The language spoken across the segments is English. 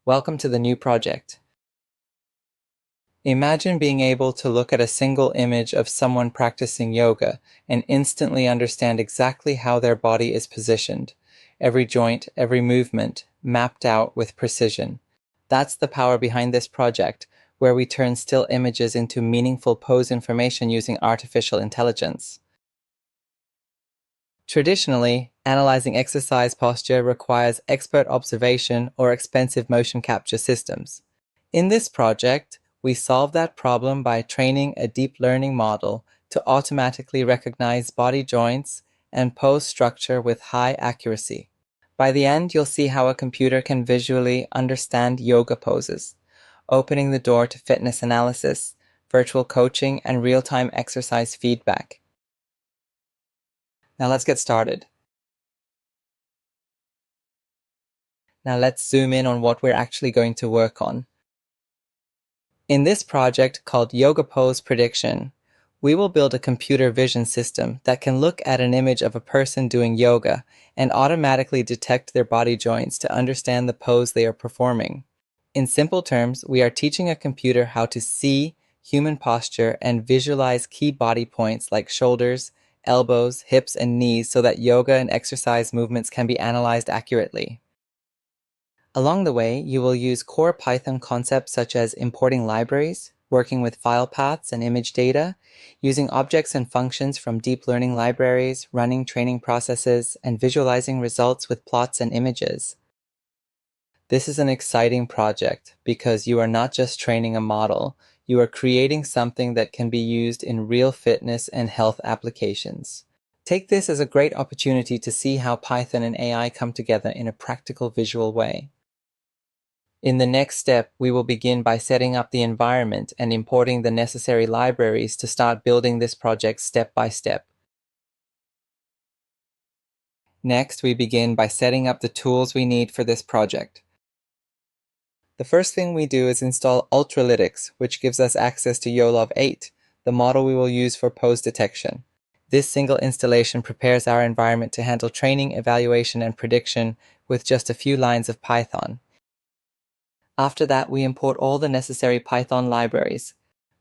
Welcome to the new project. Imagine being able to look at a single image of someone practicing yoga and instantly understand exactly how their body is positioned, every joint, every movement, mapped out with precision. That's the power behind this project, where we turn still images into meaningful pose information using artificial intelligence. Traditionally, analyzing exercise posture requires expert observation or expensive motion capture systems. In this project, we solve that problem by training a deep learning model to automatically recognize body joints and pose structure with high accuracy. By the end, you'll see how a computer can visually understand yoga poses, opening the door to fitness analysis, virtual coaching, and real-time exercise feedback. Now let's get started. Now let's zoom in on what we're actually going to work on. In this project called Yoga Pose Prediction, we will build a computer vision system that can look at an image of a person doing yoga and automatically detect their body joints to understand the pose they are performing. In simple terms, we are teaching a computer how to see human posture and visualize key body points like shoulders, elbows, hips, and knees so that yoga and exercise movements can be analyzed accurately. Along the way, you will use core Python concepts such as importing libraries, working with file paths and image data, using objects and functions from deep learning libraries, running training processes, and visualizing results with plots and images. This is an exciting project because you are not just training a model, you are creating something that can be used in real fitness and health applications. Take this as a great opportunity to see how Python and AI come together in a practical visual way. In the next step, we will begin by setting up the environment and importing the necessary libraries to start building this project step by step. Next, we begin by setting up the tools we need for this project. The first thing we do is install Ultralytics, which gives us access to YOLOV 8, the model we will use for pose detection. This single installation prepares our environment to handle training, evaluation, and prediction with just a few lines of Python. After that, we import all the necessary Python libraries.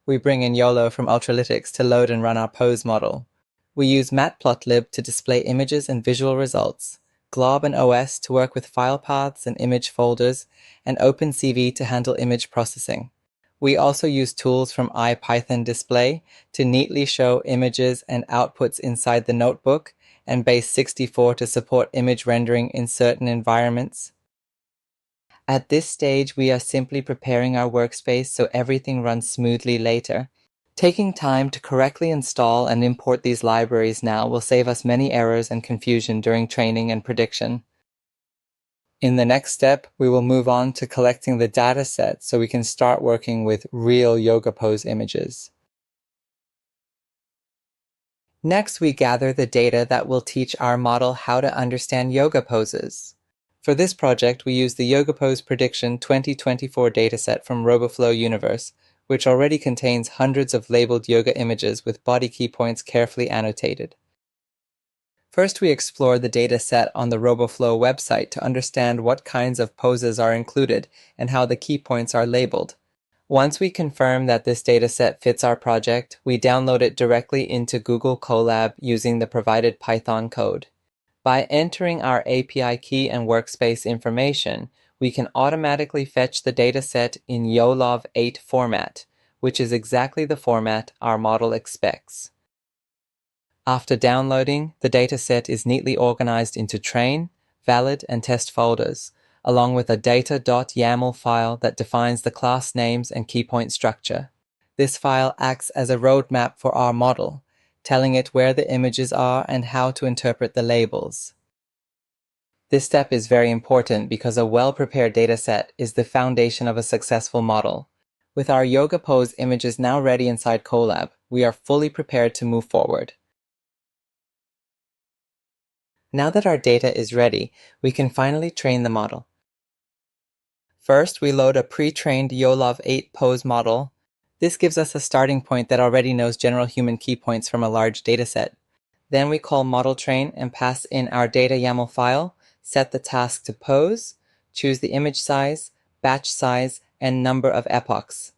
We bring in YOLO from Ultralytics to load and run our pose model. We use matplotlib to display images and visual results, glob and OS to work with file paths and image folders, and OpenCV to handle image processing. We also use tools from IPython Display to neatly show images and outputs inside the notebook, and Base64 to support image rendering in certain environments. At this stage, we are simply preparing our workspace so everything runs smoothly later. Taking time to correctly install and import these libraries now will save us many errors and confusion during training and prediction. In the next step, we will move on to collecting the data set so we can start working with real yoga pose images. Next, we gather the data that will teach our model how to understand yoga poses. For this project, we use the Yoga Pose Prediction 2024 dataset from RoboFlow Universe, which already contains hundreds of labeled yoga images with body key points carefully annotated. First, we explore the dataset on the RoboFlow website to understand what kinds of poses are included and how the key points are labeled. Once we confirm that this dataset fits our project, we download it directly into Google Colab using the provided Python code. By entering our API key and workspace information, we can automatically fetch the dataset in YOLOV 8 format, which is exactly the format our model expects. After downloading, the dataset is neatly organized into train, valid, and test folders, along with a data.yaml file that defines the class names and keypoint structure. This file acts as a roadmap for our model, telling it where the images are and how to interpret the labels. This step is very important because a well-prepared dataset is the foundation of a successful model. With our yoga pose images now ready inside Colab, we are fully prepared to move forward. Now that our data is ready, we can finally train the model. First, we load a pre-trained YOLOV 8 pose model. This gives us a starting point that already knows general human key points from a large dataset. Then we call model train and pass in our data YAML file, set the task to pose, choose the image size, batch size, and number of epochs.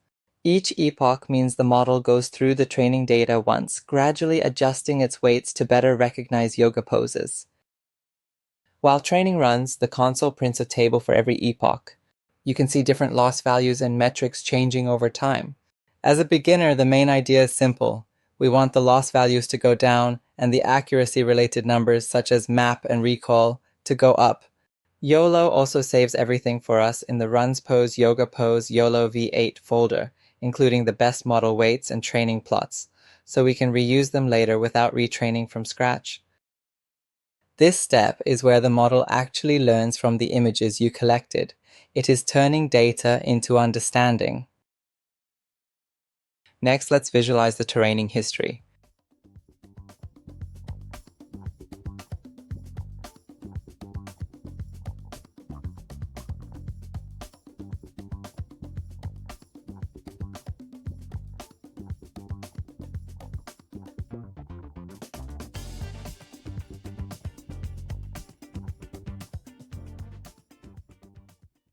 Each epoch means the model goes through the training data once, gradually adjusting its weights to better recognize yoga poses. While training runs, the console prints a table for every epoch. You can see different loss values and metrics changing over time. As a beginner, the main idea is simple. We want the loss values to go down and the accuracy-related numbers such as map and recall to go up. YOLO also saves everything for us in the Runs Pose Yoga Pose YOLO V8 folder, including the best model weights and training plots, so we can reuse them later without retraining from scratch. This step is where the model actually learns from the images you collected. It is turning data into understanding. Next, let's visualize the training history.